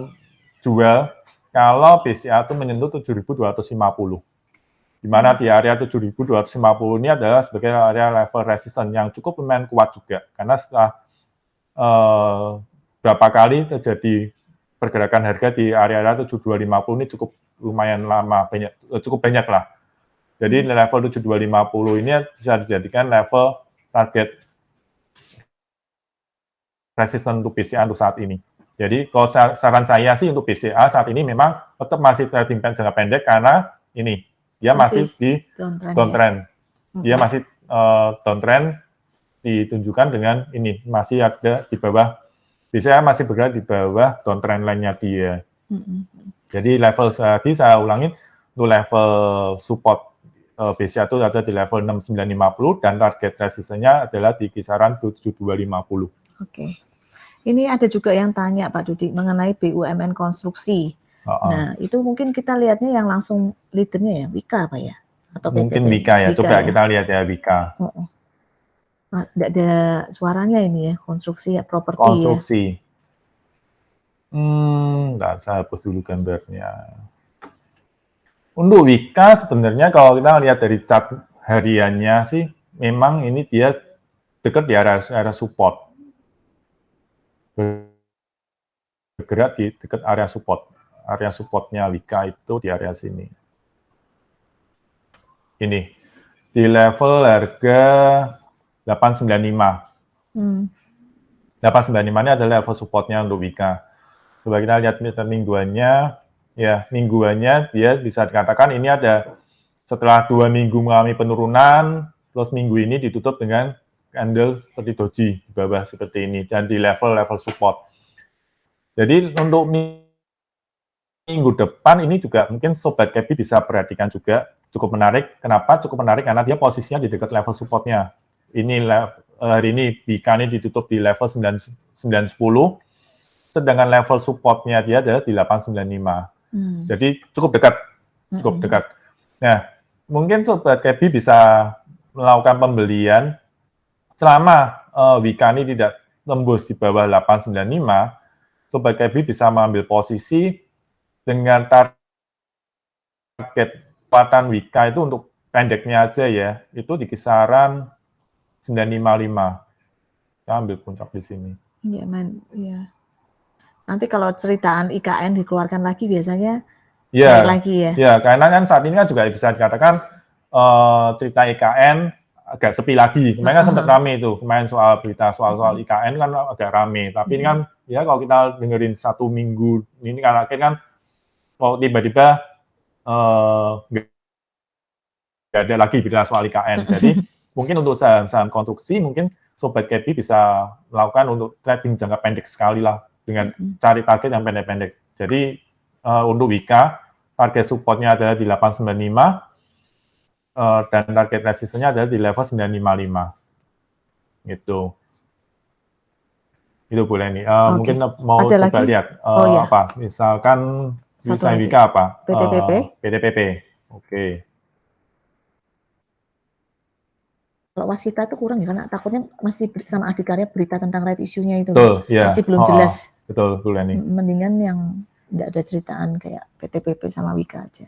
jual kalau BCA itu menyentuh 7.250. Di mana di area 7.250 ini adalah sebagai area level resisten yang cukup lumayan kuat juga. Karena setelah berapa kali terjadi pergerakan harga di area 7.250 ini cukup lumayan lama, cukup banyak lah. Jadi level 7.250 ini bisa dijadikan level target resisten untuk BCA untuk saat ini. Jadi kalau saran saya sih untuk BCA saat ini memang tetap masih trading jangka pendek karena ini dia masih di downtrend. Dia masih downtrend ditunjukkan dengan ini masih ada di bawah. BCA masih berada di bawah downtrend line-nya dia. Jadi level lagi saya ulangin untuk level support base itu ada di level 6950 dan target resistennya adalah di kisaran 7250. Oke. Ini ada juga yang tanya Pak Dudi mengenai BUMN konstruksi. Nah, itu mungkin kita lihatnya yang langsung leadernya ya, Wika apa ya? Atau Mungkin PPP? Wika ya, coba ya? kita lihat ya Wika. Tidak ada suaranya ini ya, konstruksi ya, properti Konstruksi. Nggak, saya hapus dulu gambarnya. Untuk Wika sebenarnya kalau kita lihat dari chart hariannya sih, memang ini dia dekat di area support. Bergerak di dekat area support. Area supportnya Wika itu di area sini. Ini, di level harga 895. 895 ini adalah level supportnya untuk Wika. Coba kita lihat mingguannya, ya mingguannya dia bisa dikatakan ini ada setelah 2 minggu mengalami penurunan, plus minggu ini ditutup dengan candle seperti doji di bawah seperti ini dan di level-level support. Jadi untuk minggu depan ini juga mungkin Sobat Kepi bisa perhatikan juga cukup menarik. Kenapa cukup menarik? Karena dia posisinya di dekat level supportnya. Ini hari ini Wika ini ditutup di level 910, sedangkan level supportnya dia ada di 895. Jadi cukup dekat, Nah, mungkin Sobat Kepi bisa melakukan pembelian selama Wika ini tidak tembus di bawah 895, Sobat Kepi bisa mengambil posisi dengan target kekuatan Wika itu untuk pendeknya aja ya, itu di kisaran 955. Kita ambil puncak di sini. Iya, ya. Nanti kalau ceritaan IKN dikeluarkan lagi biasanya naik lagi ya? Ya, karena kan saat ini kan juga bisa dikatakan cerita IKN agak sepi lagi. Kemarin kan sempat rame itu, kemarin soal berita soal IKN kan agak rame. Tapi ini kan ya kalau kita dengerin 1 minggu ini kan akhirnya kan tiba-tiba nggak ada lagi berita soal IKN. Jadi mungkin untuk saham-saham konstruksi mungkin Sobat Kepi bisa melakukan untuk trading jangka pendek sekali lah dengan cari target yang pendek-pendek. Jadi untuk Wika target supportnya adalah di 895 dan target resistennya adalah di level 955. Gitu. Itu boleh nih. Mungkin mau ada coba lagi? lihat apa? Misalkan Wika apa? PTPP. PTPP. Oke. Kalau Waskita itu kurang ya, karena takutnya masih sama Adikarya berita tentang right issue-nya itu Betul, ya. masih belum jelas. Betul, Leni. Mendingan yang tidak ada ceritaan kayak PTPP sama Wika aja.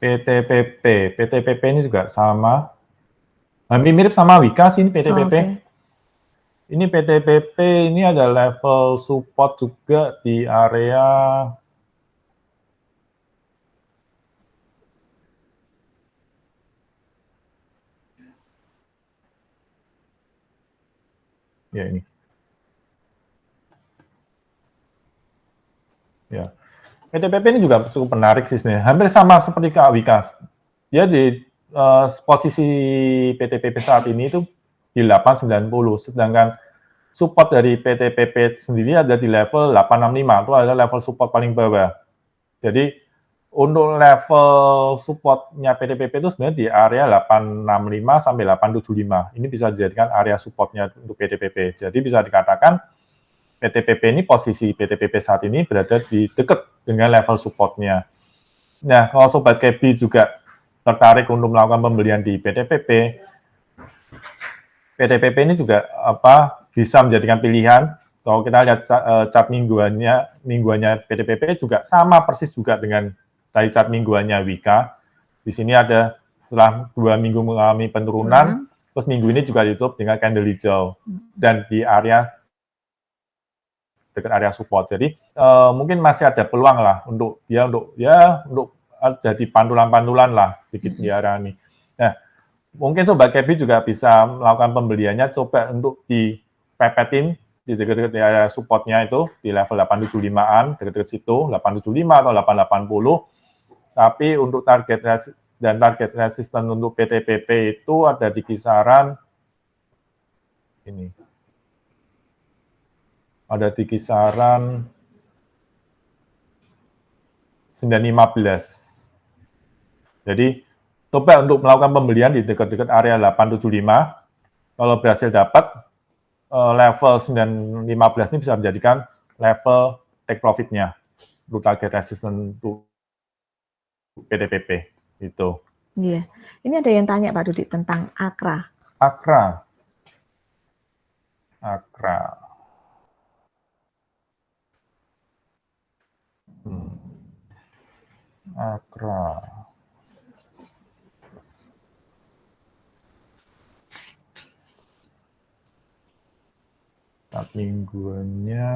PTPP ini juga sama. Hampir mirip sama Wika sih ini PTPP. Ini PTPP ini ada level support juga di area ya ini. Ya. PTPP ini juga cukup menarik sih sebenarnya. Hampir sama seperti Kak Wika. Dia di posisi PTPP saat ini itu di 890, sedangkan support dari PTPP sendiri ada di level 865, itu adalah level support paling bawah. Jadi untuk level supportnya PTPP itu sebenarnya di area 865 sampai 875. Ini bisa dijadikan area supportnya untuk PTPP. Jadi bisa dikatakan PTPP ini posisi PTPP saat ini berada di dekat dengan level supportnya. Nah, kalau Sobat Kepi juga tertarik untuk melakukan pembelian di PTPP, PTPP ini juga bisa menjadikan pilihan. Kalau kita lihat chart mingguannya PTPP juga sama persis juga dengan dari chart mingguannya Wika. Di sini ada setelah 2 minggu mengalami penurunan, terus minggu ini juga ditutup dengan candle hijau dan di area dekat area support. Jadi mungkin masih ada peluang lah untuk jadi pantulan-pantulan lah sedikit di area ini. Nah, mungkin Sobat Kepi juga bisa melakukan pembeliannya, coba untuk dipepetin di dekat-dekat area supportnya itu di level 875-an, dekat-dekat situ, 875 atau 880. Tapi untuk target resisten untuk PTPP itu ada di kisaran ini. Ada di kisaran 915. Jadi coba untuk melakukan pembelian di dekat-dekat area 875. Kalau berhasil dapat level 915 ini bisa menjadikan level take profit-nya untuk target resistance untuk PTPP itu. Iya. Ini ada yang tanya Pak Dudi tentang Akra. Akra. Akra. Mingguannya.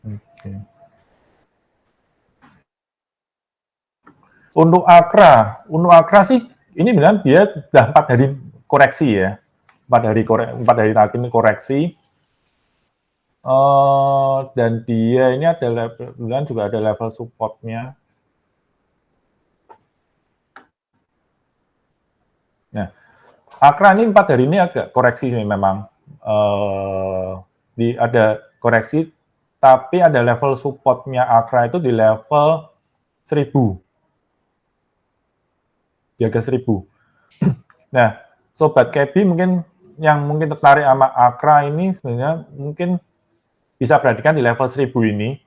Oke. Untuk Akra sih ini benar dia sudah 4 hari koreksi ya. 4 hari terakhir ini koreksi. Dan dia ini ada level, juga ada level support-nya. Nah, Akra ini 4 hari ini agak koreksi sih memang. Ada koreksi, tapi ada level support-nya Akra itu di level 1000. Di harga 1000. Nah, Sobat KB mungkin yang mungkin tertarik sama Akra ini sebenarnya mungkin bisa perhatikan di level 1000 ini,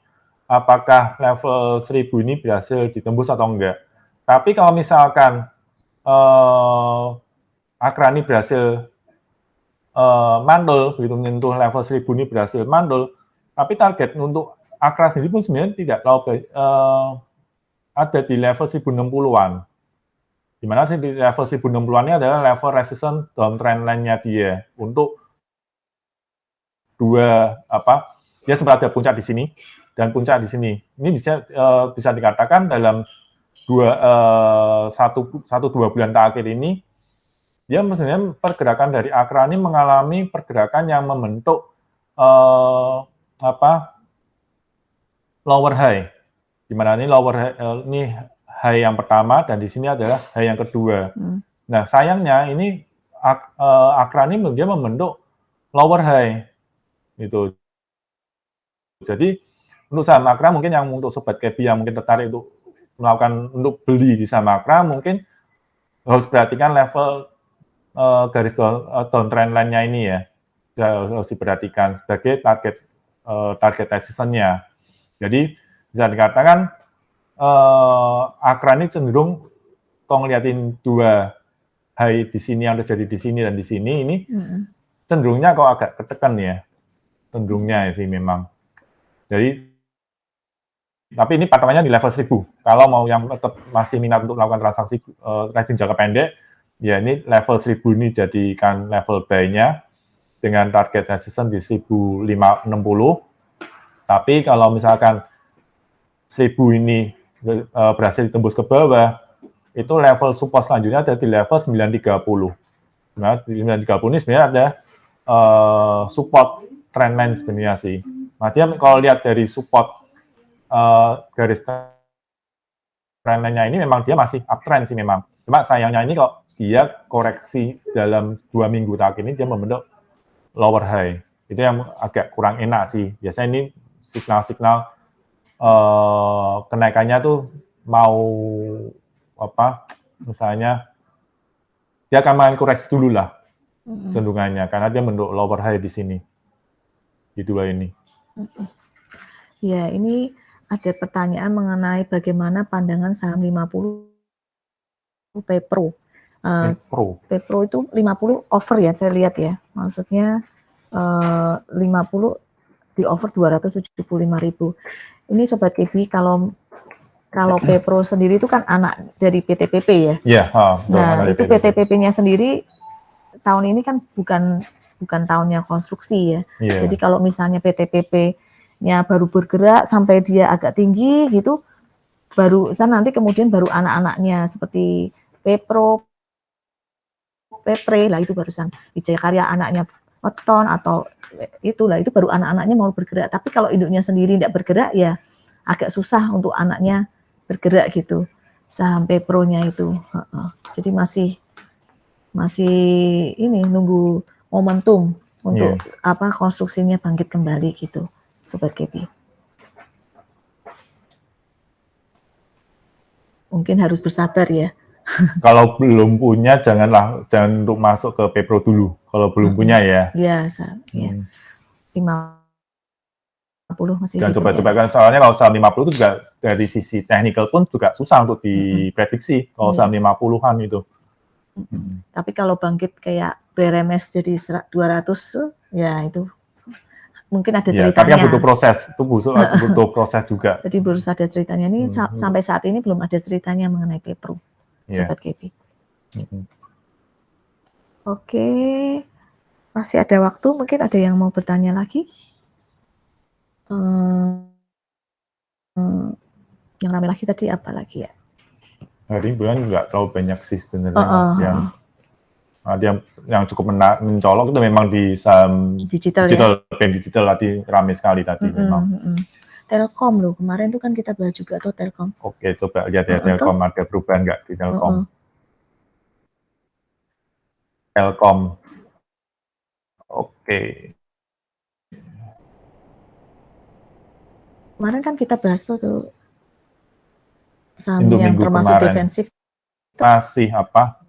apakah level 1000 ini berhasil ditembus atau enggak. Tapi kalau misalkan Akra ini berhasil mantul, begitu menyentuh level 1000 ini berhasil mantul, tapi target untuk Akra sendiri pun sebenarnya tidak terlalu ada di level 1060-an. Di mana di level 1060-an ini adalah level resistance downtrend line-nya dia untuk dia sempat ada puncak di sini dan puncak di sini. Ini bisa dikatakan dalam 1-2 bulan terakhir ini dia sebenarnya pergerakan dari Akra ini mengalami pergerakan yang membentuk lower high, di mana ini lower high, ini high yang pertama dan di sini adalah high yang kedua. Nah sayangnya ini Akra ini dia membentuk lower high itu. Jadi untuk saham Akra mungkin yang untuk Sobat KB yang mungkin tertarik untuk beli di saham Akra mungkin harus perhatikan level garis downtrend line-nya ini ya, harus diperhatikan sebagai target resistance-nya. Jadi bisa dikatakan Akra ini cenderung kalau ngeliatin 2 high di sini yang terjadi di sini dan di sini ini cenderungnya kok agak ketekan ya, cenderungnya sih memang. Jadi tapi ini patokannya di level 1000. Kalau mau yang tetap masih minat untuk melakukan transaksi trading jangka pendek, ya ini level 1000 ini jadikan level buy-nya dengan target resistance di 1560. Tapi kalau misalkan 1000 ini berhasil ditembus ke bawah, itu level support selanjutnya ada di level 930. Nah, di 930 ini sebenarnya ada support trendline sebenarnya sih. Nah, dia kalau lihat dari support garis trendline-nya ini memang dia masih uptrend sih memang. Cuma sayangnya ini kok dia koreksi dalam 2 minggu terakhir ini dia membentuk lower high. Itu yang agak kurang enak sih. Biasanya ini signal-signal kenaikannya tuh mau misalnya dia akan main koreksi dulu lah cenderungannya karena dia membentuk lower high di sini di 2 ini. Ya, ini ada pertanyaan mengenai bagaimana pandangan saham 50 Pepro. Pepro itu 50 over ya, saya lihat ya. Maksudnya 50 di over 275.000. Ini Sobat KB, kalau Pepro sendiri itu kan anak dari PTPP ya. Iya. Nah, itu PTPP-nya sendiri tahun ini kan bukan tahunnya konstruksi ya. Yeah. Jadi kalau misalnya PTPP-nya baru bergerak sampai dia agak tinggi gitu, baru nanti kemudian baru anak-anaknya seperti Pepro, Pepre lah itu barusan Wijaya Karya anaknya Weton atau itulah itu baru anak-anaknya mau bergerak. Tapi kalau induknya sendiri tidak bergerak ya agak susah untuk anaknya bergerak gitu. Saham Pepro-nya itu. Jadi masih ini nunggu momentum untuk konstruksinya bangkit kembali gitu, Sobat KB. mungkin harus bersabar ya. Kalau belum punya, jangan untuk masuk ke Pepro dulu. Kalau belum punya ya. Ya, ya. 50 masih Jangan dikejar. coba-coba kan, soalnya kalau saham 50 itu juga dari sisi technical pun juga susah untuk diprediksi kalau saham 50-an itu. Tapi kalau bangkit kayak BRMS jadi 200 ya itu mungkin ada ceritanya. Tapi yang butuh proses, itu butuh proses juga. Jadi harus ada ceritanya. Ini sampai saat ini belum ada ceritanya mengenai Pepro, Sobat KP. Oke, masih ada waktu, mungkin ada yang mau bertanya lagi? Yang ramai lagi tadi apa lagi ya? Hari bulan nggak terlalu banyak sih sebenarnya. Yang cukup mencolok itu memang di saham digital tadi ramai sekali tadi memang. Telkom loh, kemarin tuh kan kita bahas juga tuh Telkom. Oke, coba lihat ya Telkom ada perubahan nggak di Telkom? Telkom. Oke. Kemarin kan kita bahas tuh saham yang termasuk defensif. Masih apa?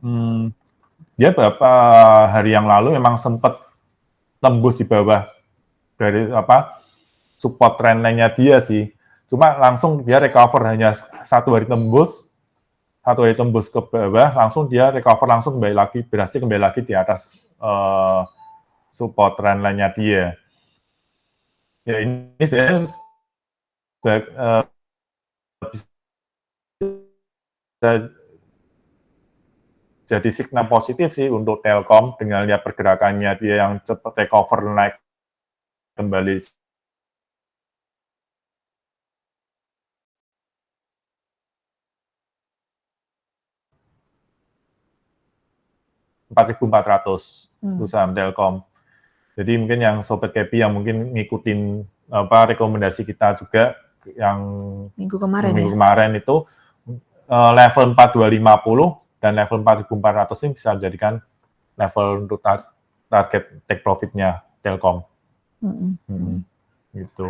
Dia beberapa hari yang lalu memang sempat tembus di bawah dari support trendline-nya dia sih. Cuma langsung dia recover hanya satu hari tembus ke bawah, langsung dia recover langsung berhasil kembali lagi di atas support trendline-nya dia. Ya ini saya jadi signal positif sih untuk Telkom dengan lihat pergerakannya dia yang cepat recover naik kembali. $4.400 saham Telkom. Jadi mungkin yang Sobat KP yang mungkin ngikutin rekomendasi kita juga yang minggu kemarin itu level 4250 dan level 4.400 ini bisa dijadikan level untuk target take profit-nya Telkom. Gitu.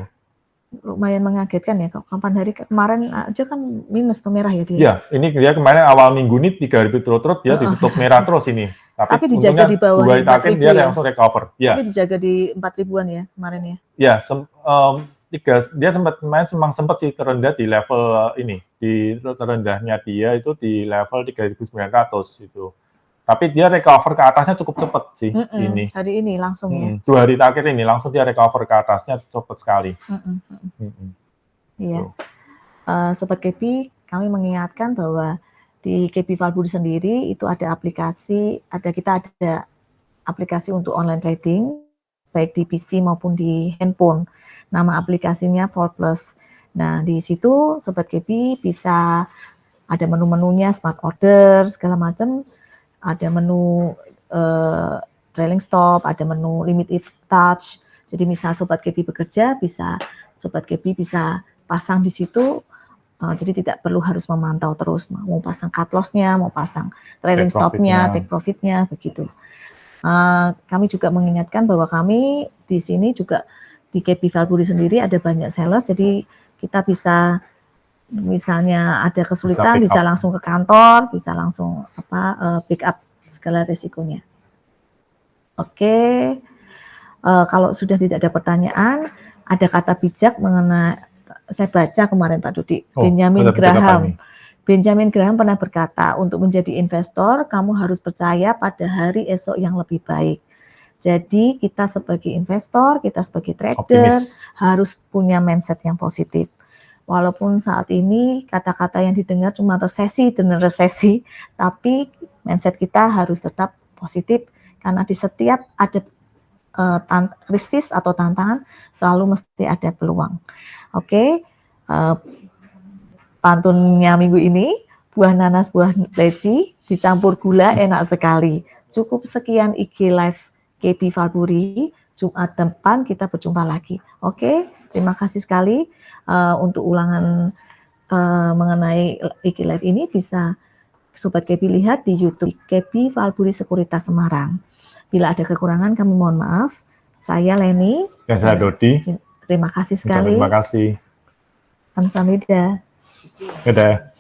Lumayan mengagetkan ya, kapan hari kemarin aja kan minus tuh merah ya dia. Iya, ini dia kemarin awal minggu ini 3 ribu turut-turut dia ditutup merah terus ini. Tapi dijaga di bawah 4.000 dia langsung recover. Ya. Tapi dijaga di 4.000-an ya kemarin ya. Ya, dia sempat sih terendah di level ini, di terendahnya dia itu di level 3.900 itu. Tapi dia recover ke atasnya cukup cepat sih ini. Hari ini langsung ya. 2 hari terakhir ini langsung dia recover ke atasnya cepat sekali. Iya. Sobat KP, kami mengingatkan bahwa di KP Valburi sendiri itu ada aplikasi, kita ada aplikasi untuk online trading, baik di PC maupun di handphone. Nama aplikasinya Plus. Nah, di situ Sobat KP bisa ada menu-menunya, smart order, segala macam. Ada menu trailing stop, ada menu limited touch. Jadi misal Sobat KP bekerja, Sobat KP bisa pasang di situ. Jadi tidak perlu harus memantau terus, mau pasang cut loss-nya, mau pasang trailing stop-nya, take profit-nya, begitu. Kami juga mengingatkan bahwa kami di sini juga di KP Valburi sendiri ada banyak sales, jadi kita bisa misalnya ada kesulitan bisa langsung ke kantor, bisa langsung pick up segala resikonya. Oke. Kalau sudah tidak ada pertanyaan, ada kata bijak mengenai, saya baca kemarin Pak Dudi, Benjamin Graham pernah berkata, untuk menjadi investor kamu harus percaya pada hari esok yang lebih baik. Jadi kita sebagai investor, kita sebagai trader harus punya mindset yang positif. Walaupun saat ini kata-kata yang didengar cuma resesi, tapi mindset kita harus tetap positif karena di setiap ada krisis atau tantangan selalu mesti ada peluang. Oke, pantunnya minggu ini, buah nanas, buah leci dicampur gula enak sekali. Cukup sekian IG Live KP Valburi. Jumat depan kita berjumpa lagi. Oke, terima kasih sekali. Untuk ulangan mengenai IG Live ini bisa Sobat KP lihat di YouTube KP Valburi Sekuritas Semarang. Bila ada kekurangan kami mohon maaf. Saya Leni. Dan saya Dodi. Terima kasih sekali. Terima kasih. Kamsahamnida. Dadah.